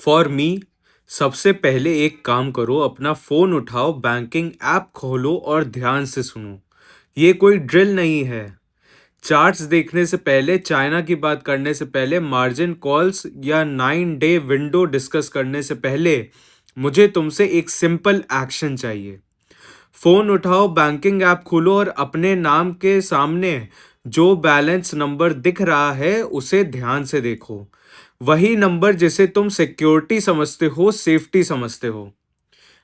For me सबसे पहले एक काम करो, अपना फ़ोन उठाओ, बैंकिंग ऐप खोलो और ध्यान से सुनो। ये कोई ड्रिल नहीं है। चार्ट्स देखने से पहले, चाइना की बात करने से पहले, मार्जिन कॉल्स या 9 डे विंडो डिस्कस करने से पहले मुझे तुमसे एक सिंपल एक्शन चाहिए। फ़ोन उठाओ, बैंकिंग ऐप खोलो और अपने नाम के सामने जो बैलेंस नंबर दिख रहा है उसे ध्यान से देखो। वही नंबर जिसे तुम सिक्योरिटी समझते हो, सेफ्टी समझते हो।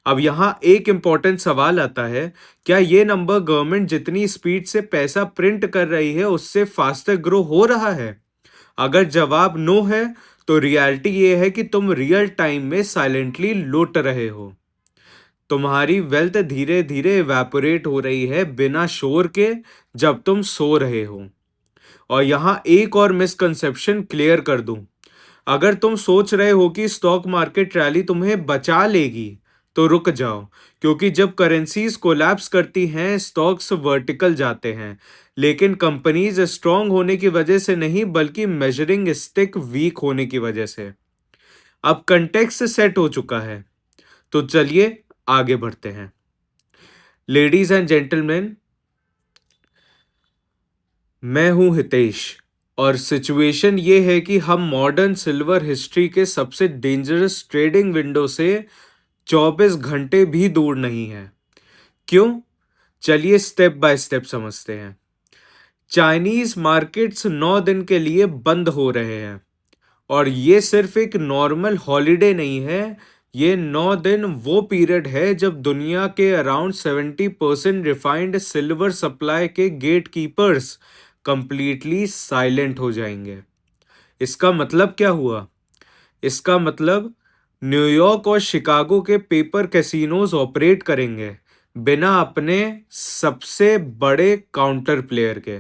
अब यहाँ एक इम्पॉर्टेंट सवाल आता है, क्या ये नंबर गवर्नमेंट जितनी स्पीड से पैसा प्रिंट कर रही है उससे फास्टर ग्रो हो रहा है? अगर जवाब नो है, तो रियलिटी ये है कि तुम रियल टाइम में साइलेंटली लूट रहे हो। तुम्हारी वेल्थ धीरे धीरे इवेपोरेट हो रही है बिना शोर के, जब तुम सो रहे हो। और यहाँ एक और मिसकंसेप्शन क्लियर कर दूं। अगर तुम सोच रहे हो कि स्टॉक मार्केट रैली तुम्हें बचा लेगी, तो रुक जाओ, क्योंकि जब करेंसीज कोलैप्स करती हैं, स्टॉक्स वर्टिकल जाते हैं, लेकिन कंपनीज स्ट्रांग होने की वजह से नहीं, बल्कि मेजरिंग स्टिक वीक होने की वजह से। अब कंटेक्स्ट सेट हो चुका है, तो चलिए आगे बढ़ते हैं। लेडीज एंड जेंटलमैन, मैं हूं हितेश, और सिचुएशन ये है कि हम मॉडर्न सिल्वर हिस्ट्री के सबसे डेंजरस ट्रेडिंग विंडो से 24 घंटे भी दूर नहीं है। क्यों? चलिए स्टेप बाय स्टेप समझते हैं। चाइनीज मार्केट्स 9 दिन के लिए बंद हो रहे हैं, और ये सिर्फ एक नॉर्मल हॉलिडे नहीं है। ये 9 दिन वो पीरियड है जब दुनिया के अराउंड 70% रिफाइंड सिल्वर सप्लाई के गेट कीपर्स कंप्लीटली साइलेंट हो जाएंगे। इसका मतलब क्या हुआ? इसका मतलब न्यूयॉर्क और शिकागो के पेपर कैसीनोज ऑपरेट करेंगे बिना अपने सबसे बड़े काउंटर प्लेयर के।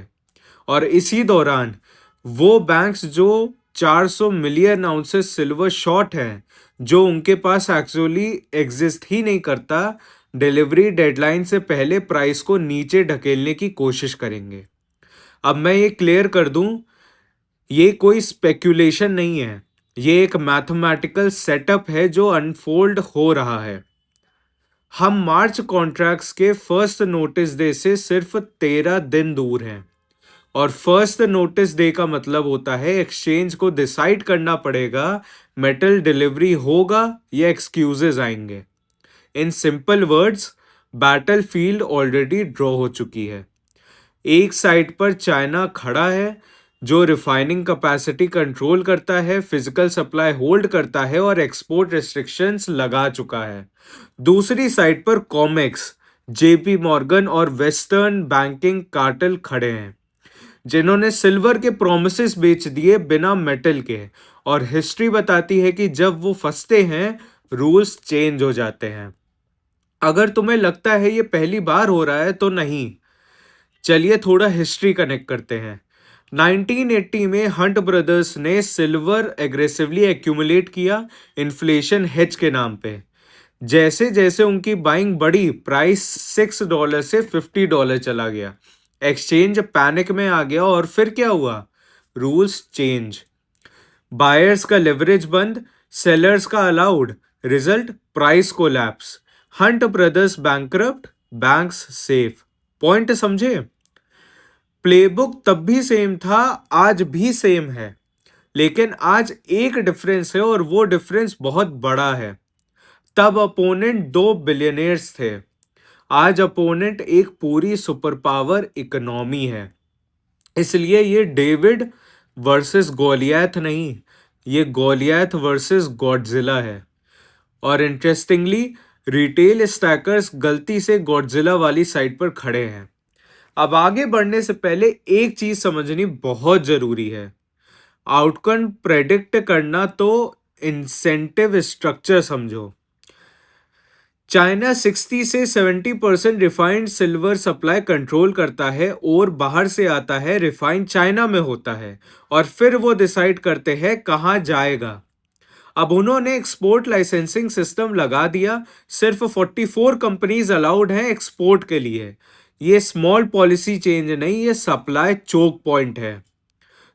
और इसी दौरान वो बैंक्स जो 400 मिलियन आउंसेस सिल्वर शॉर्ट हैं, जो उनके पास एक्चुअली एग्जिस्ट ही नहीं करता, डिलीवरी डेडलाइन से पहले प्राइस को नीचे ढकेलने की कोशिश करेंगे। अब मैं ये क्लियर कर दूं, ये कोई स्पेक्यूलेशन नहीं है, ये एक मैथमेटिकल सेटअप है जो अनफोल्ड हो रहा है। हम मार्च कॉन्ट्रैक्ट्स के फर्स्ट नोटिस डे से सिर्फ 13 दिन दूर हैं, और फर्स्ट नोटिस डे का मतलब होता है एक्सचेंज को डिसाइड करना पड़ेगा मेटल डिलीवरी होगा या एक्सक्यूजेज आएंगे। In simple words, battle field already draw हो चुकी है। एक साइड पर चाइना खड़ा है, जो रिफाइनिंग कैपेसिटी कंट्रोल करता है, फिजिकल सप्लाई होल्ड करता है और एक्सपोर्ट रेस्ट्रिक्शंस लगा चुका है। दूसरी साइड पर कॉमेक्स, जेपी मॉर्गन और वेस्टर्न बैंकिंग कार्टेल खड़े हैं, जिन्होंने सिल्वर के प्रोमिसेस बेच दिए बिना मेटल के। और हिस्ट्री बताती है कि जब वो फंसते हैं, रूल्स चेंज हो जाते हैं। अगर तुम्हें लगता है ये पहली बार हो रहा है, तो नहीं। चलिए थोड़ा हिस्ट्री कनेक्ट करते हैं। 1980 में हंट ब्रदर्स ने सिल्वर एग्रेसिवली एक्यूमुलेट किया, इन्फ्लेशन हेज के नाम पे। जैसे जैसे उनकी बाइंग बढ़ी, प्राइस $6 से $50 चला गया। एक्सचेंज पैनिक में आ गया, और फिर क्या हुआ? Rules change. बायर्स का लेवरेज बंद, सेलर्स का allowed. Result, price collapse. Hunt brothers bankrupt, banks safe. Point समझे? प्लेबुक तब भी सेम था, आज भी सेम है, लेकिन आज एक डिफरेंस है, और वो डिफरेंस बहुत बड़ा है। तब अपोनेंट 2 बिलियनियर्स थे, आज अपोनेंट एक पूरी सुपर पावर इकोनॉमी है। इसलिए ये डेविड वर्सेस गोलियथ नहीं, ये गोलियथ वर्सेस गॉडजिला है। और इंटरेस्टिंगली, रिटेल स्टैकर्स गलती से गॉडजिला वाली साइड पर खड़े हैं। अब आगे बढ़ने से पहले एक चीज समझनी बहुत जरूरी है। आउटकम प्रेडिक्ट करना तो इंसेंटिव स्ट्रक्चर समझो। चाइना 60 से 70% रिफाइंड सिल्वर सप्लाई कंट्रोल करता है, और बाहर से आता है, रिफाइंड चाइना में होता है, और फिर वो डिसाइड करते हैं कहाँ जाएगा। अब उन्होंने एक्सपोर्ट लाइसेंसिंग सिस्टम लगा दिया, सिर्फ 44 कंपनीज अलाउड हैं एक्सपोर्ट के लिए। ये स्मॉल पॉलिसी चेंज नहीं, ये सप्लाई चोक पॉइंट है।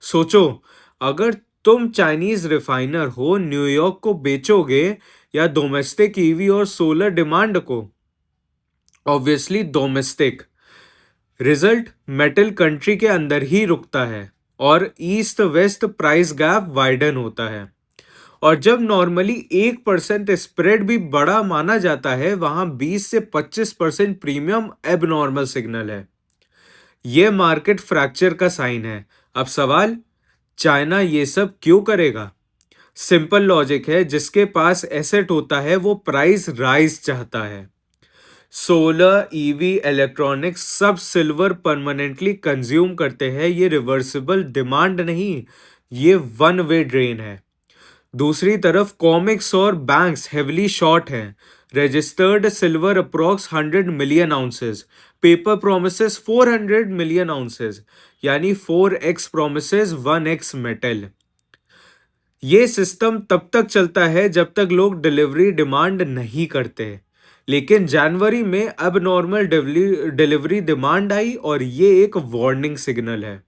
सोचो, अगर तुम चाइनीज रिफाइनर हो, न्यूयॉर्क को बेचोगे या डोमेस्टिक ईवी और सोलर डिमांड को? Obviously domestic. Result, metal country के अंदर ही रुकता है और east west price gap widen होता है। और जब नॉर्मली 1% स्प्रेड भी बड़ा माना जाता है, वहां 20 से 25% प्रीमियम एबनॉर्मल सिग्नल है। यह मार्केट फ्रैक्चर का साइन है। अब सवाल, चाइना ये सब क्यों करेगा? सिंपल लॉजिक है, जिसके पास एसेट होता है वो प्राइस राइज चाहता है। सोलर, ईवी, इलेक्ट्रॉनिक्स सब सिल्वर परमानेंटली कंज्यूम करते हैं। ये रिवर्सिबल डिमांड नहीं, ये वन वे ड्रेन है। दूसरी तरफ कॉमिक्स और बैंक्स हेवली शॉर्ट हैं। Registered silver approx 100 million ounces, paper promises 400 million ounces, यानी 4x प्रोमिसेस 1x मेटल। ये सिस्टम तब तक चलता है जब तक लोग डिलीवरी डिमांड नहीं करते। लेकिन जनवरी में अब नॉर्मल डिलीवरी डिमांड आई और ये एक वार्निंग सिग्नल है।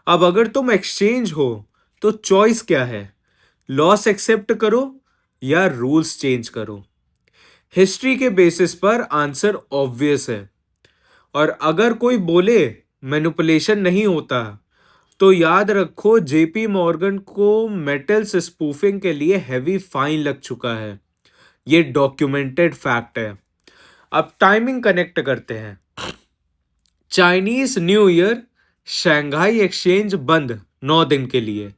अब अगर तुम एक्सचेंज हो तो चॉइस क्या है? लॉस एक्सेप्ट करो या रूल्स चेंज करो? हिस्ट्री के बेसिस पर आंसर ऑब्वियस है। और अगर कोई बोले मैनिपुलेशन नहीं होता, तो याद रखो जेपी मॉर्गन को मेटल्स स्पूफिंग के लिए हैवी फाइन लग चुका है। ये डॉक्यूमेंटेड फैक्ट है। अब टाइमिंग कनेक्ट करते हैं। Chinese new year, Shanghai exchange बंद 9 दिन के लिए।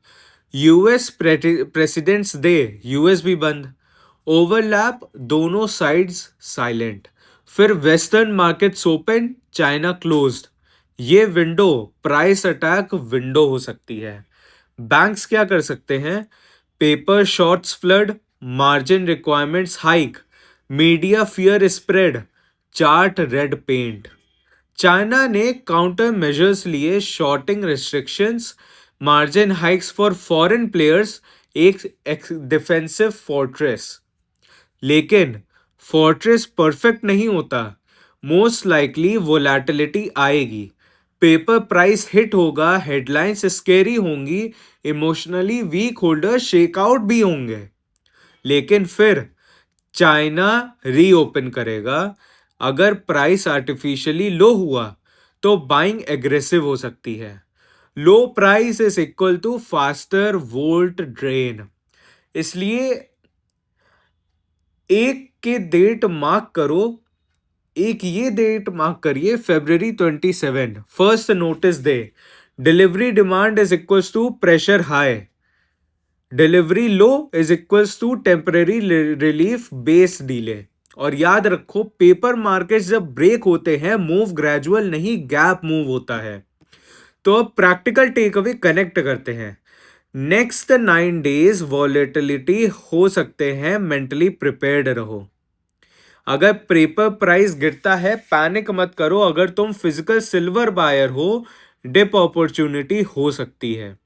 यूएस प्रेसिडेंट्स डे, यूएस भी बंद। ओवरलैप, दोनों साइड्स साइलेंट। फिर western markets open, China closed. ये विंडो प्राइस अटैक विंडो हो सकती है। बैंक्स क्या कर सकते हैं? Paper shorts flood, margin requirements hike, media fear spread, chart red paint. China ने काउंटर मेजर्स लिए, shorting restrictions, margin hikes for foreign players, एक डिफेंसिव फोर्ट्रेस। लेकिन फोर्ट्रेस परफेक्ट नहीं होता। मोस्ट लाइकली वोलैटिलिटी आएगी, पेपर प्राइस हिट होगा, headlines scary होंगी, emotionally week holder shakeout भी होंगे। लेकिन फिर चाइना रीओपन करेगा। अगर प्राइस आर्टिफिशियली लो हुआ तो बाइंग एग्रेसिव हो सकती है। Low price is equal to faster volt drain. इसलिए एक के डेट मार्क करो, एक ये डेट मार्क करिए, February 27, फर्स्ट नोटिस दे। Delivery demand is equals to pressure high, delivery low is equals to temporary relief base delay. और याद रखो, पेपर मार्केट्स जब ब्रेक होते हैं, मूव ग्रेजुअल नहीं गैप मूव होता है। तो अब प्रैक्टिकल टेक अवे कनेक्ट करते हैं। नेक्स्ट 9 days वॉलेटिलिटी हो सकते हैं, मेंटली प्रिपेयर्ड रहो। अगर पेपर प्राइस गिरता है, पैनिक मत करो। अगर तुम फिजिकल सिल्वर बायर हो, डिप अपॉर्चुनिटी हो सकती है।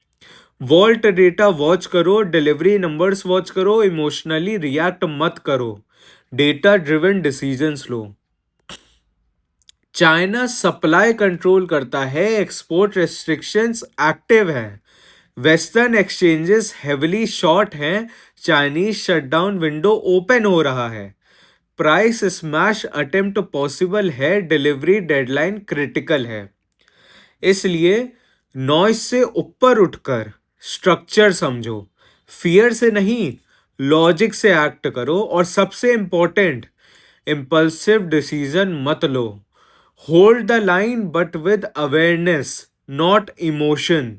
वॉल्ट डेटा वॉच करो, डिलीवरी नंबर्स वॉच करो, इमोशनली रिएक्ट मत करो, डेटा ड्रिवन डिसीजंस लो। चाइना सप्लाई कंट्रोल करता है, एक्सपोर्ट रेस्ट्रिक्शंस एक्टिव है, वेस्टर्न एक्सचेंजेस हेवली शॉर्ट हैं, चाइनीज शटडाउन विंडो ओपन हो रहा है, प्राइस स्मैश अटेम्प्ट पॉसिबल है, डिलीवरी डेडलाइन क्रिटिकल है। इसलिए नॉइस से ऊपर उठकर स्ट्रक्चर समझो, फियर से नहीं लॉजिक से एक्ट करो। और सबसे इंपॉर्टेंट, इम्पल्सिव डिसीजन मत लो। Hold the line but with awareness, not emotion.